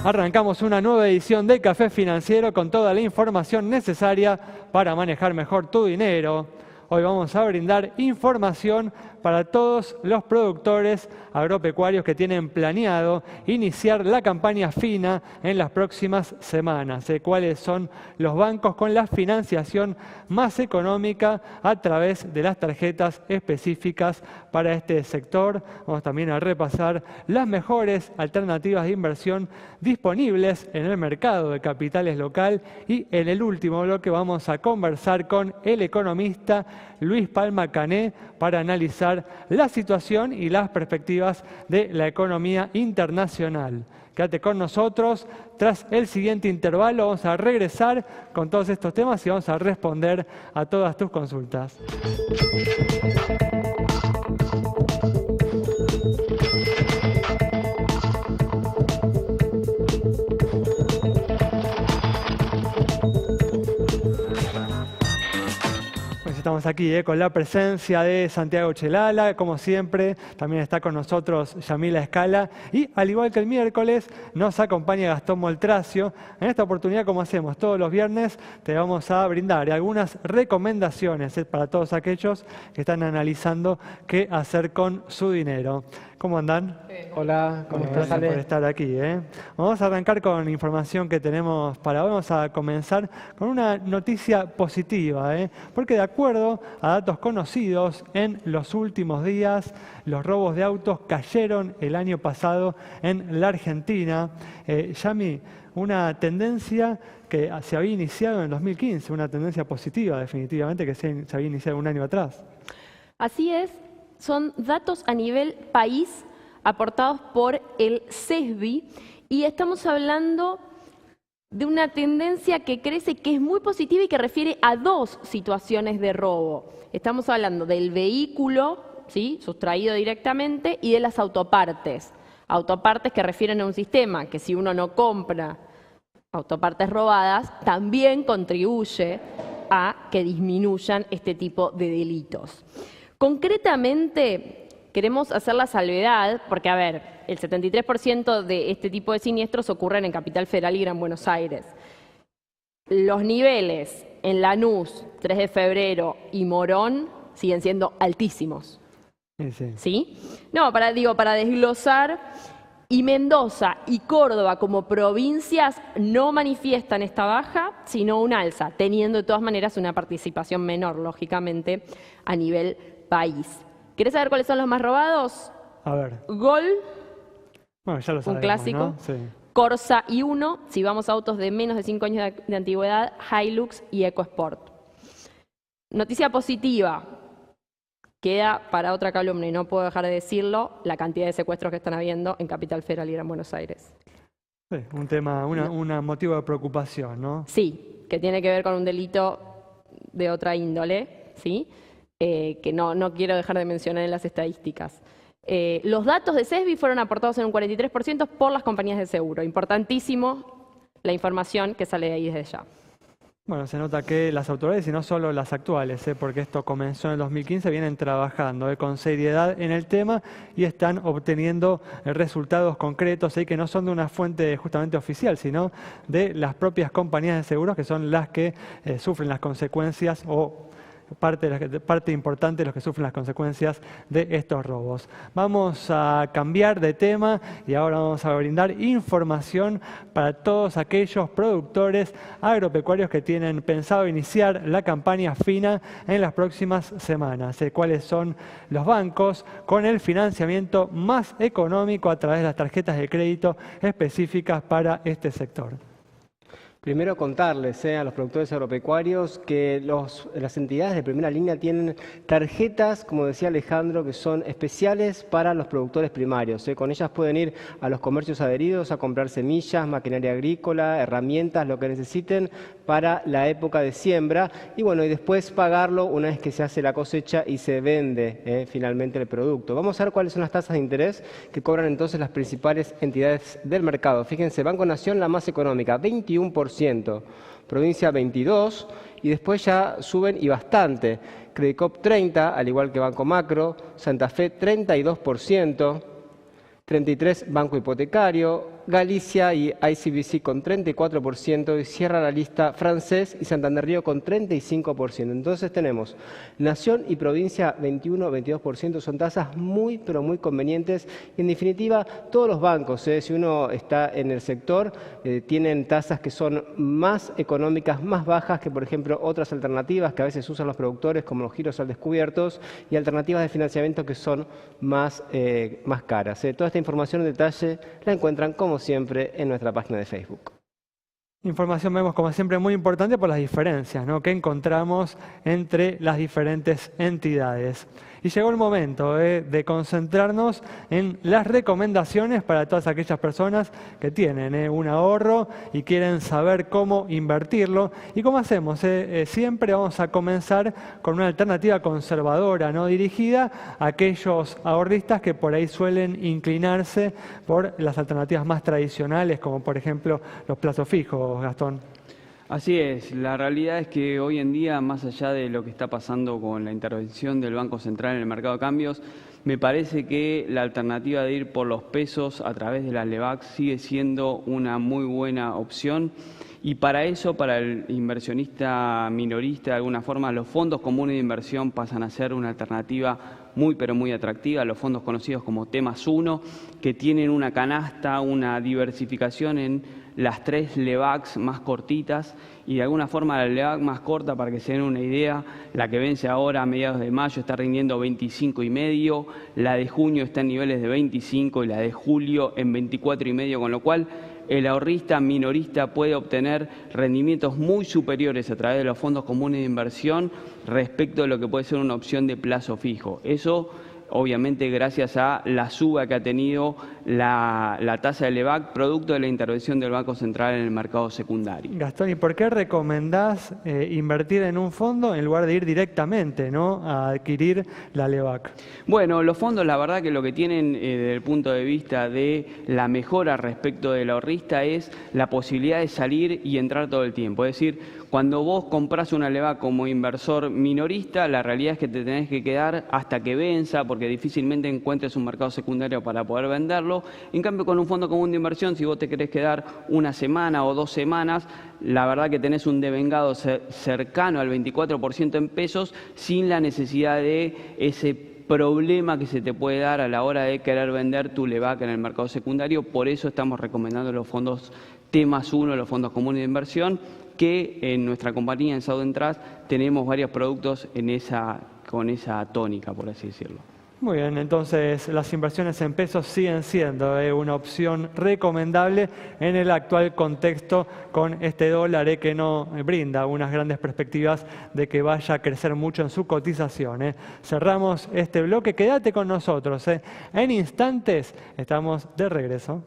Arrancamos una nueva edición de Café Financiero con toda la información necesaria para manejar mejor tu dinero. Hoy vamos a brindar información para todos los productores agropecuarios que tienen planeado iniciar la campaña FINA en las próximas semanas. Cuáles son los bancos con la financiación más económica a través de las tarjetas específicas para este sector. Vamos también a repasar las mejores alternativas de inversión disponibles en el mercado de capitales local y en el último bloque vamos a conversar con el economista Luis Palma Cané para analizar la situación y las perspectivas de la economía internacional. Quédate con nosotros. Tras el siguiente intervalo vamos a regresar con todos estos temas y vamos a responder a todas tus consultas. Estamos aquí con la presencia de Santiago Chelala, como siempre, también está con nosotros Yamila Escala y al igual que el miércoles nos acompaña Gastón Moltracio. En esta oportunidad, como hacemos todos los viernes, te vamos a brindar algunas recomendaciones para todos aquellos que están analizando qué hacer con su dinero. ¿Cómo andan? Hola, ¿cómo estás, Ale? Gracias por estar aquí. Vamos a arrancar con información que tenemos para hoy. Vamos a comenzar con una noticia positiva, porque de acuerdo a datos conocidos, en los últimos días los robos de autos cayeron el año pasado en la Argentina. Yami, una tendencia que se había iniciado en el 2015, una tendencia positiva definitivamente que se había iniciado un año atrás. Así es. Son datos a nivel país aportados por el CESBI y estamos hablando de una tendencia que crece, que es muy positiva y que refiere a dos situaciones de robo. Estamos hablando del vehículo, ¿sí?, sustraído directamente, y de las autopartes. Autopartes que refieren a un sistema que si uno no compra autopartes robadas, también contribuye a que disminuyan este tipo de delitos. Concretamente, queremos hacer la salvedad, porque, a ver, el 73% de este tipo de siniestros ocurren en Capital Federal y Gran Buenos Aires. Los niveles en Lanús, 3 de febrero y Morón siguen siendo altísimos. ¿Sí? No, para desglosar, y Mendoza y Córdoba como provincias no manifiestan esta baja, sino un alza, teniendo de todas maneras una participación menor, lógicamente, a nivel país. ¿Querés saber cuáles son los más robados? A ver. Gol, bueno, ya lo sabemos, un clásico. ¿no? Sí. Corsa y Uno, si vamos a autos de menos de 5 años de antigüedad, Hilux y EcoSport. Noticia positiva, queda para otra columna y no puedo dejar de decirlo, la cantidad de secuestros que están habiendo en Capital Federal y Gran Buenos Aires. Sí, un tema, un motivo de preocupación, ¿no? Sí, que tiene que ver con un delito de otra índole, ¿sí? Que no quiero dejar de mencionar en las estadísticas. Los datos de CESBI fueron aportados en un 43% por las compañías de seguro. Importantísimo la información que sale de ahí desde ya. Bueno, se nota que las autoridades, y no solo las actuales, porque esto comenzó en el 2015, vienen trabajando con seriedad en el tema y están obteniendo resultados concretos que no son de una fuente justamente oficial, sino de las propias compañías de seguros que son las que sufren las consecuencias o parte importante de los que sufren las consecuencias de estos robos. Vamos a cambiar de tema y ahora vamos a brindar información para todos aquellos productores agropecuarios que tienen pensado iniciar la campaña FINA en las próximas semanas. Cuáles son los bancos con el financiamiento más económico a través de las tarjetas de crédito específicas para este sector. Primero contarles a los productores agropecuarios que las entidades de primera línea tienen tarjetas, como decía Alejandro, que son especiales para los productores primarios. Con ellas pueden ir a los comercios adheridos a comprar semillas, maquinaria agrícola, herramientas, lo que necesiten para la época de siembra y bueno, y después pagarlo una vez que se hace la cosecha y se vende finalmente el producto. Vamos a ver cuáles son las tasas de interés que cobran entonces las principales entidades del mercado. Fíjense, Banco Nación, la más económica, 21%, Provincia 22% y después ya suben y bastante. Credicop 30%, al igual que Banco Macro, Santa Fe 32%, 33% Banco Hipotecario, Galicia y ICBC con 34% y cierra la lista Francés y Santander Río con 35%. Entonces tenemos Nación y Provincia 21-22%, son tasas muy pero muy convenientes y en definitiva todos los bancos, si uno está en el sector, tienen tasas que son más económicas, más bajas que por ejemplo otras alternativas que a veces usan los productores como los giros al descubiertos y alternativas de financiamiento que son más caras. Toda esta información en detalle la encuentran como siempre en nuestra página de Facebook. Información vemos como siempre muy importante por las diferencias, ¿no?, que encontramos entre las diferentes entidades. Y llegó el momento de concentrarnos en las recomendaciones para todas aquellas personas que tienen un ahorro y quieren saber cómo invertirlo. ¿Y cómo hacemos? Siempre vamos a comenzar con una alternativa conservadora, ¿no?, dirigida a aquellos ahorristas que por ahí suelen inclinarse por las alternativas más tradicionales, como por ejemplo los plazos fijos, Gastón. Así es, la realidad es que hoy en día, más allá de lo que está pasando con la intervención del Banco Central en el mercado de cambios, me parece que la alternativa de ir por los pesos a través de las LEVAC sigue siendo una muy buena opción. Y para eso, para el inversionista minorista, de alguna forma, los fondos comunes de inversión pasan a ser una alternativa muy pero muy atractiva, los fondos conocidos como T+1, que tienen una canasta, una diversificación en las 3 LEVACs más cortitas y de alguna forma la LEVAC más corta, para que se den una idea, la que vence ahora a mediados de mayo está rindiendo 25,5, la de junio está en niveles de 25 y la de julio en 24,5, con lo cual el ahorrista minorista puede obtener rendimientos muy superiores a través de los fondos comunes de inversión respecto de lo que puede ser una opción de plazo fijo. Eso obviamente gracias a la suba que ha tenido la tasa de LEVAC, producto de la intervención del Banco Central en el mercado secundario. Gastón, ¿y por qué recomendás invertir en un fondo en lugar de ir directamente, ¿no?, a adquirir la LEVAC? Bueno, los fondos la verdad que lo que tienen desde el punto de vista de la mejora respecto del ahorrista es la posibilidad de salir y entrar todo el tiempo. Es decir, cuando vos comprás una LEVAC como inversor minorista, la realidad es que te tenés que quedar hasta que venza, porque difícilmente encuentres un mercado secundario para poder venderlo. En cambio, con un fondo común de inversión, si vos te querés quedar una semana o 2 semanas, la verdad que tenés un devengado cercano al 24% en pesos, sin la necesidad de ese problema que se te puede dar a la hora de querer vender tu LEVAC en el mercado secundario. Por eso estamos recomendando los fondos T+1, los fondos comunes de inversión, que en nuestra compañía, en Southern Trust, tenemos varios productos con esa tónica, por así decirlo. Muy bien, entonces las inversiones en pesos siguen siendo una opción recomendable en el actual contexto con este dólar que no brinda unas grandes perspectivas de que vaya a crecer mucho en su cotización. Cerramos este bloque, quédate con nosotros. En instantes estamos de regreso.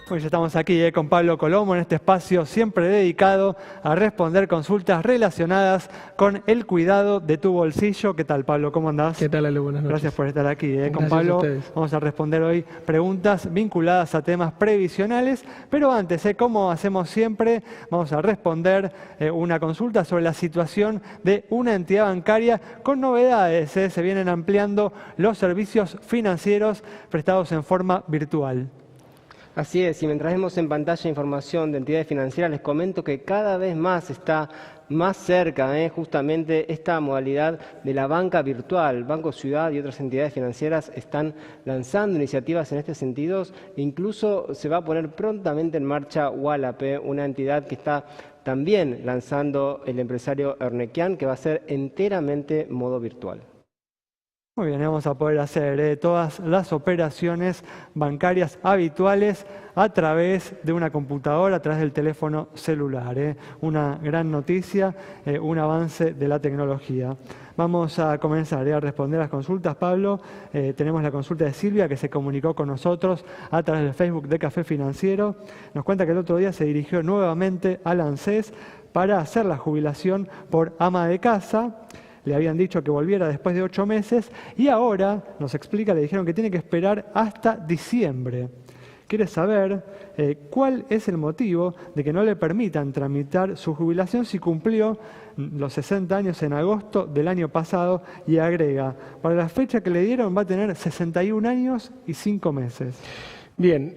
Pues ya estamos aquí con Pablo Colomo en este espacio siempre dedicado a responder consultas relacionadas con el cuidado de tu bolsillo. ¿Qué tal, Pablo? ¿Cómo andás? ¿Qué tal, Ale? Buenas noches. Gracias por estar aquí. Con Gracias Pablo a ustedes. vamos a responder hoy preguntas vinculadas a temas previsionales, pero antes, como hacemos siempre, vamos a responder una consulta sobre la situación de una entidad bancaria con novedades. Se vienen ampliando los servicios financieros prestados en forma virtual. Así es, y mientras vemos en pantalla información de entidades financieras, les comento que cada vez más está más cerca justamente esta modalidad de la banca virtual. Banco Ciudad y otras entidades financieras están lanzando iniciativas en este sentido. Incluso se va a poner prontamente en marcha Wallap, una entidad que está también lanzando el empresario Ernequian, que va a ser enteramente modo virtual. Muy bien, vamos a poder hacer todas las operaciones bancarias habituales a través de una computadora, a través del teléfono celular. Una gran noticia, un avance de la tecnología. Vamos a comenzar a responder las consultas, Pablo. Tenemos la consulta de Silvia, que se comunicó con nosotros a través del Facebook de Café Financiero. Nos cuenta que el otro día se dirigió nuevamente al ANSES para hacer la jubilación por ama de casa. Le habían dicho que volviera después de 8 meses y ahora, nos explica, le dijeron que tiene que esperar hasta diciembre. Quiere saber cuál es el motivo de que no le permitan tramitar su jubilación si cumplió los 60 años en agosto del año pasado, y agrega, para la fecha que le dieron va a tener 61 años y 5 meses. Bien,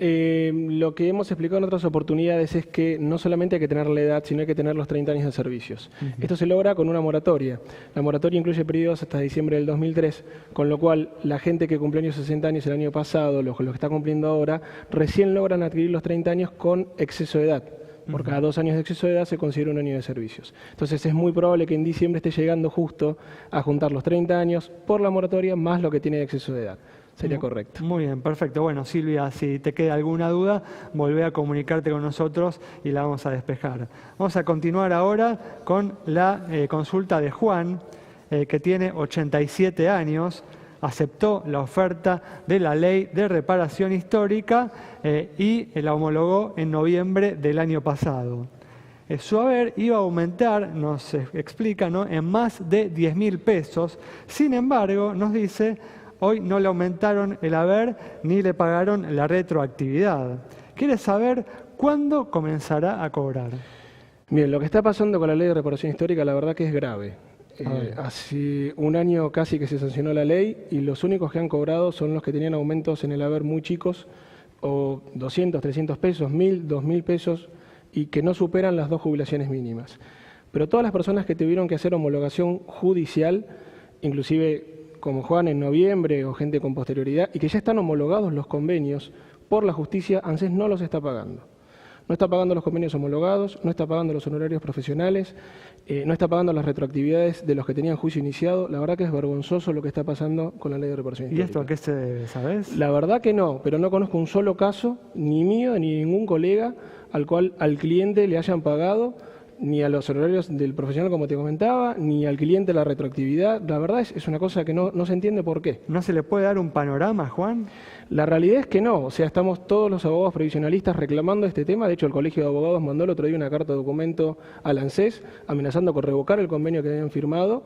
lo que hemos explicado en otras oportunidades es que no solamente hay que tener la edad, sino hay que tener los 30 años de servicios. Esto se logra con una moratoria. La moratoria incluye periodos hasta diciembre del 2003, con lo cual la gente que cumplió años 60 años el año pasado, los que está cumpliendo ahora, recién logran adquirir los 30 años con exceso de edad. Por cada 2 años de exceso de edad se considera un año de servicios. Entonces es muy probable que en diciembre esté llegando justo a juntar los 30 años por la moratoria más lo que tiene de exceso de edad. Sería correcto. Muy bien, perfecto. Bueno, Silvia, si te queda alguna duda, volvé a comunicarte con nosotros y la vamos a despejar. Vamos a continuar ahora con la consulta de Juan, que tiene 87 años, aceptó la oferta de la ley de reparación histórica y la homologó en noviembre del año pasado. Su haber iba a aumentar, nos explica, ¿no?, en más de 10.000 pesos. Sin embargo, nos dice, hoy no le aumentaron el haber ni le pagaron la retroactividad. Quiere saber cuándo comenzará a cobrar. Bien, lo que está pasando con la ley de reparación histórica, la verdad que es grave. Hace un año casi que se sancionó la ley y los únicos que han cobrado son los que tenían aumentos en el haber muy chicos, o 200, 300 pesos, 1.000, 2.000 pesos, y que no superan las 2 jubilaciones mínimas. Pero todas las personas que tuvieron que hacer homologación judicial, inclusive como Juan en noviembre o gente con posterioridad, y que ya están homologados los convenios por la justicia, ANSES no los está pagando. No está pagando los convenios homologados, no está pagando los honorarios profesionales, no está pagando las retroactividades de los que tenían juicio iniciado. La verdad que es vergonzoso lo que está pasando con la ley de reparación histórica. ¿Y esto a qué se debe, sabes? La verdad que no, pero no conozco un solo caso, ni mío ni ningún colega, al cliente le hayan pagado, ni a los honorarios del profesional, como te comentaba, ni al cliente la retroactividad. La verdad es una cosa que no se entiende por qué. ¿No se le puede dar un panorama, Juan? La realidad es que no. O sea, estamos todos los abogados previsionalistas reclamando este tema. De hecho, el Colegio de Abogados mandó el otro día una carta de documento al ANSES amenazando con revocar el convenio que habían firmado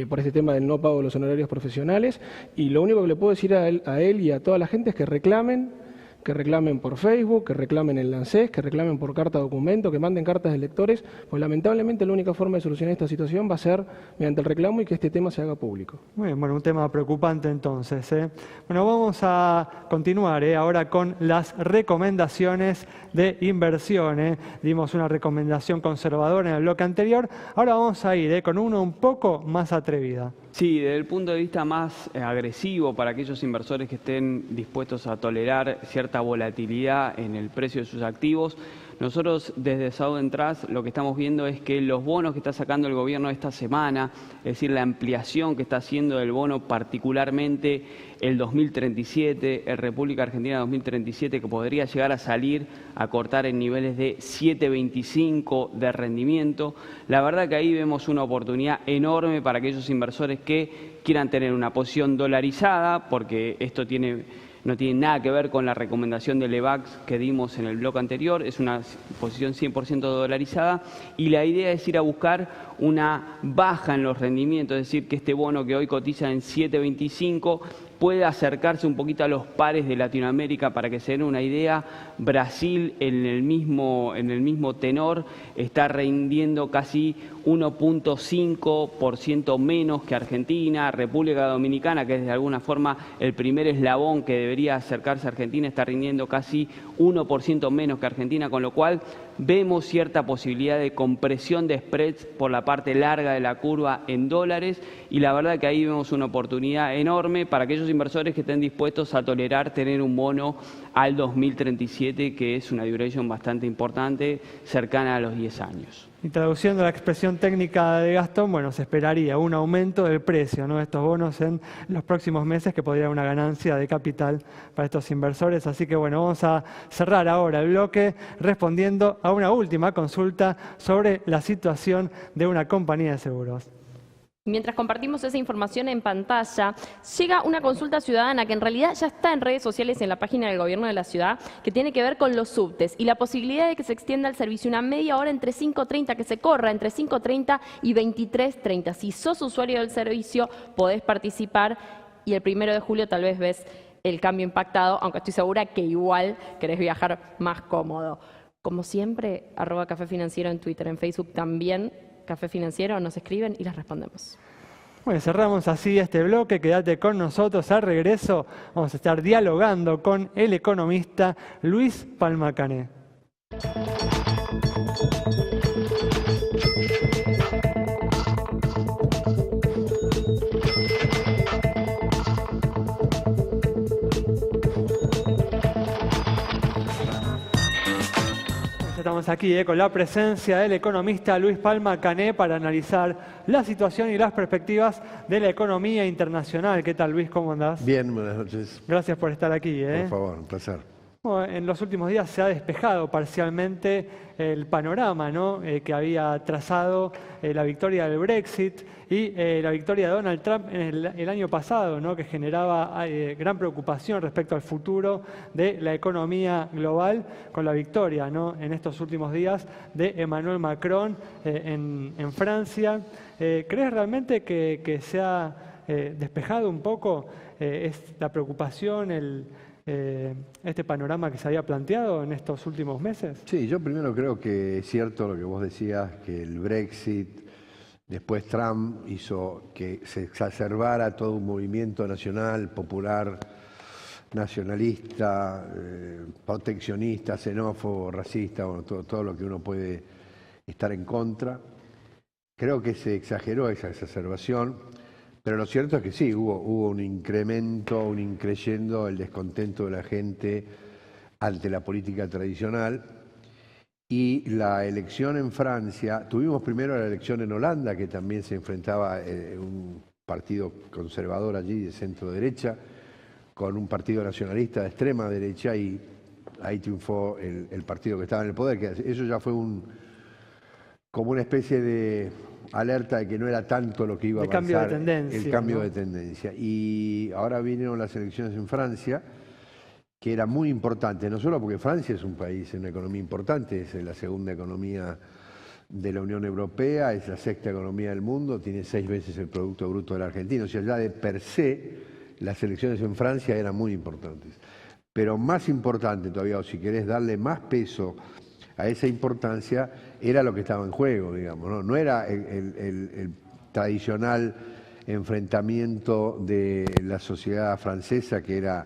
por este tema del no pago de los honorarios profesionales. Y lo único que le puedo decir a él y a toda la gente es que reclamen por Facebook, que reclamen en el ANSES, que reclamen por carta documento, que manden cartas de lectores, pues lamentablemente la única forma de solucionar esta situación va a ser mediante el reclamo y que este tema se haga público. Muy bien, bueno, un tema preocupante entonces. Bueno, vamos a continuar ahora con las recomendaciones de inversión. Dimos una recomendación conservadora en el bloque anterior, ahora vamos a ir con una un poco más atrevida. Sí, desde el punto de vista más agresivo para aquellos inversores que estén dispuestos a tolerar cierta volatilidad en el precio de sus activos, nosotros desde Southern Trust lo que estamos viendo es que los bonos que está sacando el gobierno esta semana, es decir, la ampliación que está haciendo del bono, particularmente el 2037, el República Argentina 2037, que podría llegar a salir a cortar en niveles de 7,25 de rendimiento, la verdad que ahí vemos una oportunidad enorme para aquellos inversores que quieran tener una posición dolarizada, porque esto no tiene nada que ver con la recomendación del EVAX que dimos en el bloque anterior, es una posición 100% dolarizada y la idea es ir a buscar una baja en los rendimientos, es decir, que este bono que hoy cotiza en 7,25 puede acercarse un poquito a los pares de Latinoamérica. Para que se den una idea, Brasil en el mismo tenor está rindiendo casi 1.5% menos que Argentina. República Dominicana, que es de alguna forma el primer eslabón que debería acercarse a Argentina, está rindiendo casi 1% menos que Argentina, con lo cual vemos cierta posibilidad de compresión de spreads por la parte larga de la curva en dólares, y la verdad que ahí vemos una oportunidad enorme para aquellos inversores que estén dispuestos a tolerar tener un bono al 2037, que es una duration bastante importante, cercana a los 10 años. Y traduciendo la expresión técnica de Gastón, bueno, se esperaría un aumento del precio, ¿no?, de estos bonos en los próximos meses, que podría dar una ganancia de capital para estos inversores. Así que bueno, vamos a cerrar ahora el bloque respondiendo a una última consulta sobre la situación de una compañía de seguros. Mientras compartimos esa información en pantalla, llega una consulta ciudadana que en realidad ya está en redes sociales, en la página del gobierno de la ciudad, que tiene que ver con los subtes y la posibilidad de que se extienda el servicio una media hora entre 5:30, que se corra entre 5:30 y 23:30. Si sos usuario del servicio, podés participar y el 1 de julio tal vez ves el cambio impactado, aunque estoy segura que igual querés viajar más cómodo. Como siempre, @Café Financiero en Twitter, en Facebook también. Café Financiero, nos escriben y les respondemos. Bueno, cerramos así este bloque. Quédate con nosotros. Al regreso vamos a estar dialogando con el economista Luis Palma Cané. Estamos aquí con la presencia del economista Luis Palma Cané para analizar la situación y las perspectivas de la economía internacional. ¿Qué tal, Luis? ¿Cómo andás? Bien, buenas noches. Gracias por estar aquí. Por favor, un placer. Bueno, en los últimos días se ha despejado parcialmente el panorama, ¿no?, que había trazado la victoria del Brexit y la victoria de Donald Trump en el año pasado, ¿no?, que generaba gran preocupación respecto al futuro de la economía global, con la victoria, ¿no?, en estos últimos días de Emmanuel Macron en Francia. ¿Crees realmente que se ha despejado un poco la preocupación, este panorama que se había planteado en estos últimos meses? Sí, yo primero creo que es cierto lo que vos decías, que el Brexit, después Trump hizo que se exacerbara todo un movimiento nacional, popular, nacionalista, proteccionista, xenófobo, racista, bueno, todo lo que uno puede estar en contra. Creo que se exageró esa exacerbación. Pero lo cierto es que sí, hubo un incremento, un increyendo, el descontento de la gente ante la política tradicional. Y la elección en Francia, tuvimos primero la elección en Holanda, que también se enfrentaba un partido conservador allí de centro derecha, con un partido nacionalista de extrema derecha, y ahí triunfó el partido que estaba en el poder, que eso ya fue como una especie de alerta de que no era tanto lo que iba a avanzar, cambio de tendencia, el cambio, ¿no?, de tendencia. Y ahora vinieron las elecciones en Francia, que era muy importante, no solo porque Francia es un país, una economía importante, es la segunda economía de la Unión Europea, es la sexta economía del mundo, tiene 6 veces el Producto Bruto de la Argentina, o sea, ya de per se las elecciones en Francia eran muy importantes. Pero más importante todavía, o si querés darle más peso a esa importancia, era lo que estaba en juego, digamos, ¿no? No era el tradicional enfrentamiento de la sociedad francesa, que era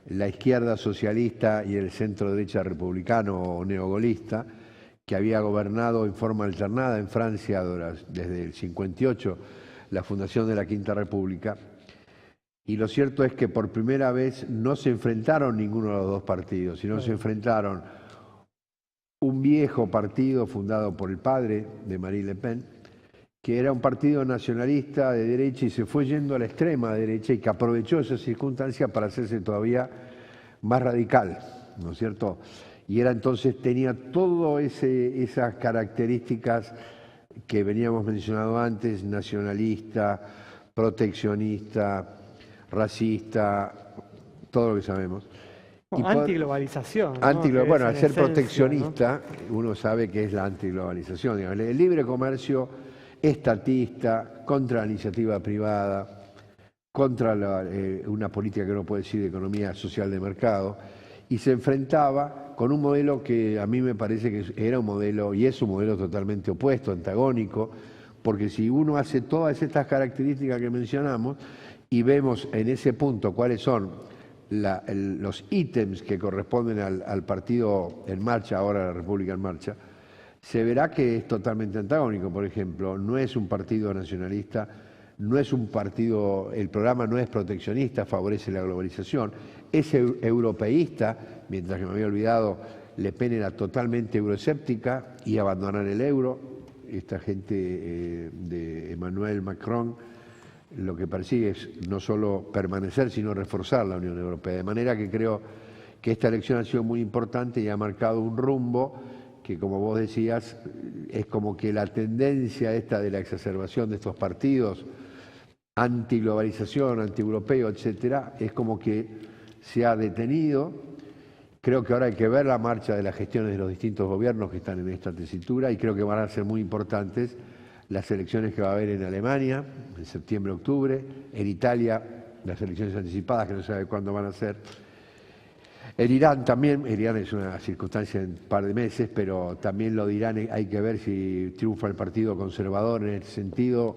la izquierda socialista y el centro derecha republicano o neogolista, que había gobernado en forma alternada en Francia desde el 58, la fundación de la Quinta República. Y lo cierto es que por primera vez no se enfrentaron ninguno de los dos partidos, sino se enfrentaron un viejo partido fundado por el padre de Marine Le Pen, que era un partido nacionalista de derecha y se fue yendo a la extrema derecha, y que aprovechó esa circunstancia para hacerse todavía más radical, ¿no es cierto? Y tenía todas esas características que veníamos mencionando antes: nacionalista, proteccionista, racista, todo lo que sabemos. Antiglobalización, ¿no? Bueno, al ser esencia, proteccionista, ¿no?, uno sabe que es la antiglobalización. Digamos. El libre comercio estatista, contra la iniciativa privada, contra una política que uno puede decir de economía social de mercado, y se enfrentaba con un modelo que a mí me parece que era un modelo, y es un modelo totalmente opuesto, antagónico, porque si uno hace todas estas características que mencionamos y vemos en ese punto cuáles son los ítems que corresponden al partido en marcha, ahora la República en Marcha, se verá que es totalmente antagónico. Por ejemplo, no es un partido nacionalista, no es un partido, el programa no es proteccionista, favorece la globalización, es europeísta, mientras que me había olvidado, Le Pen era totalmente euroescéptica y abandonar el euro. Esta gente de Emmanuel Macron lo que persigue es no solo permanecer, sino reforzar la Unión Europea. De manera que creo que esta elección ha sido muy importante y ha marcado un rumbo que, como vos decías, es como que la tendencia esta de la exacerbación de estos partidos antiglobalización, antieuropeo, etcétera, es como que se ha detenido. Creo que ahora hay que ver la marcha de las gestiones de los distintos gobiernos que están en esta tesitura y creo que van a ser muy importantes las elecciones que va a haber en Alemania, en septiembre-octubre, en Italia, las elecciones anticipadas que no se sabe cuándo van a ser. En Irán también, Irán es una circunstancia en un par de meses, pero también lo de Irán hay que ver si triunfa el Partido Conservador en ese sentido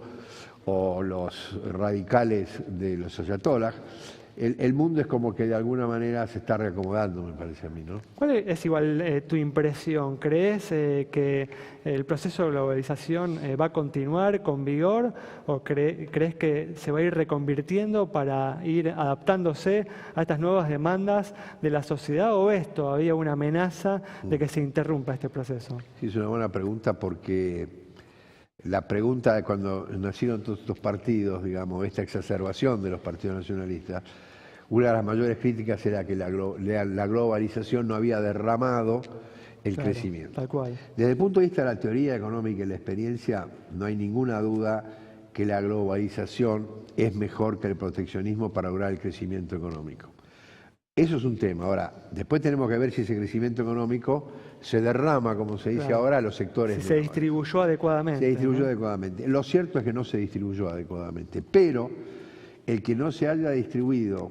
o los radicales de los ayatolás. El mundo es como que de alguna manera se está reacomodando, me parece a mí, ¿no? ¿Cuál es igual tu impresión? ¿Crees que el proceso de globalización va a continuar con vigor o crees que se va a ir reconvirtiendo para ir adaptándose a estas nuevas demandas de la sociedad o ves todavía una amenaza de que se interrumpa este proceso? Sí, es una buena pregunta porque la pregunta de cuando nacieron todos estos partidos, digamos, esta exacerbación de los partidos nacionalistas, una de las mayores críticas era que la globalización no había derramado el crecimiento. Tal cual. Desde el punto de vista de la teoría económica y la experiencia, no hay ninguna duda que la globalización es mejor que el proteccionismo para lograr el crecimiento económico. Eso es un tema. Ahora, después tenemos que ver si ese crecimiento económico se derrama, como se dice ahora, a los sectores. Si se distribuyó adecuadamente. Se distribuyó adecuadamente. Lo cierto es que no se distribuyó adecuadamente, pero el que no se haya distribuido,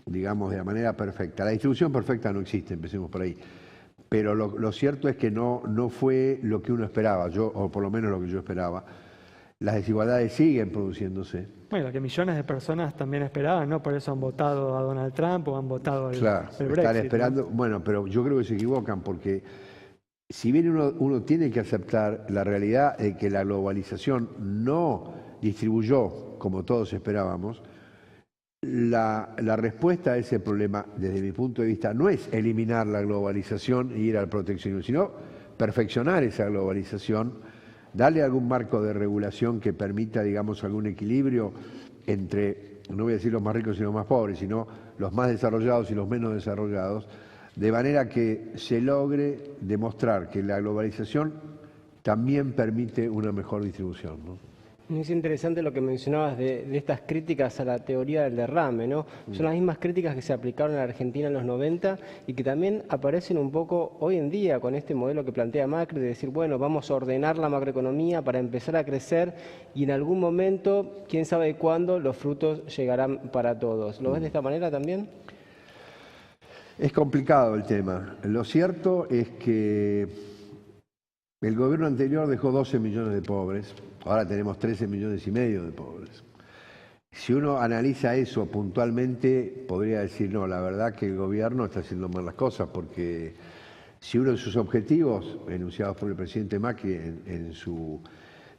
digamos, de la manera perfecta, la distribución perfecta no existe, empecemos por ahí, pero lo cierto es que no fue lo que uno esperaba, o por lo menos lo que yo esperaba. Las desigualdades siguen produciéndose. Bueno, lo que millones de personas también esperaban, ¿no? Por eso han votado a Donald Trump o han votado el Brexit. Están esperando, ¿no? Bueno, pero yo creo que se equivocan porque si bien uno tiene que aceptar la realidad de que la globalización no distribuyó como todos esperábamos, la respuesta a ese problema, desde mi punto de vista, no es eliminar la globalización e ir al proteccionismo, sino perfeccionar esa globalización, darle algún marco de regulación que permita, digamos, algún equilibrio entre, no voy a decir los más ricos y los más pobres, sino los más desarrollados y los menos desarrollados, de manera que se logre demostrar que la globalización también permite una mejor distribución, ¿no? Es interesante lo que mencionabas de estas críticas a la teoría del derrame, ¿no? Son las mismas críticas que se aplicaron en la Argentina en los 90 y que también aparecen un poco hoy en día con este modelo que plantea Macri de decir, bueno, vamos a ordenar la macroeconomía para empezar a crecer y en algún momento, quién sabe cuándo, los frutos llegarán para todos. ¿Lo ves de esta manera también? Es complicado el tema. Lo cierto es que el gobierno anterior dejó 12 millones de pobres. Ahora tenemos 13,5 millones de pobres. Si uno analiza eso puntualmente, podría decir, no, la verdad que el gobierno está haciendo mal las cosas, porque si uno de sus objetivos, enunciados por el presidente Macri en su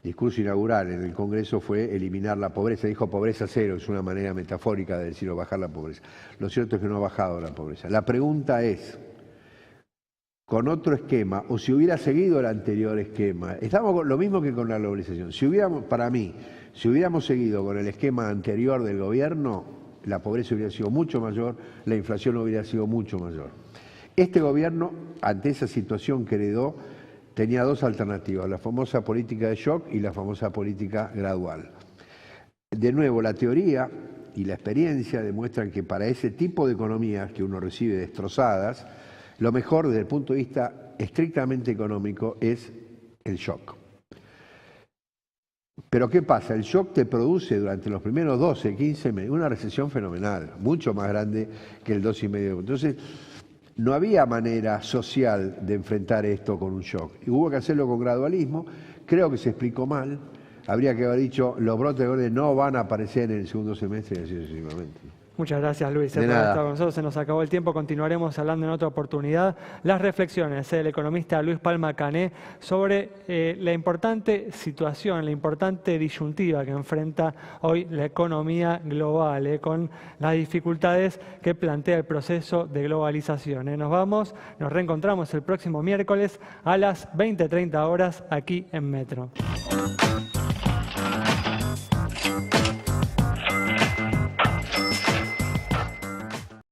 discurso inaugural en el Congreso, fue eliminar la pobreza, dijo pobreza cero, es una manera metafórica de decirlo, bajar la pobreza. Lo cierto es que no ha bajado la pobreza. La pregunta es, con otro esquema, o si hubiera seguido el anterior esquema, estamos con lo mismo que con la globalización. Si hubiéramos seguido con el esquema anterior del gobierno, la pobreza hubiera sido mucho mayor, la inflación hubiera sido mucho mayor. Este gobierno, ante esa situación que heredó, tenía dos alternativas, la famosa política de shock y la famosa política gradual. De nuevo, la teoría y la experiencia demuestran que para ese tipo de economías que uno recibe destrozadas, lo mejor desde el punto de vista estrictamente económico es el shock. Pero ¿qué pasa? El shock te produce durante los primeros 12, 15 meses una recesión fenomenal, mucho más grande que el 2,5%. Entonces, no había manera social de enfrentar esto con un shock. Y hubo que hacerlo con gradualismo. Creo que se explicó mal. Habría que haber dicho, los brotes verdes no van a aparecer en el segundo semestre y así sucesivamente. Muchas gracias, Luis, De por nada. estar con nosotros. Se nos acabó el tiempo. Continuaremos hablando en otra oportunidad. Las reflexiones del economista Luis Palma Cané sobre la importante situación, la importante disyuntiva que enfrenta hoy la economía global, con las dificultades que plantea el proceso de globalización. Nos vamos, nos reencontramos el próximo miércoles a las 20:30 horas aquí en Metro.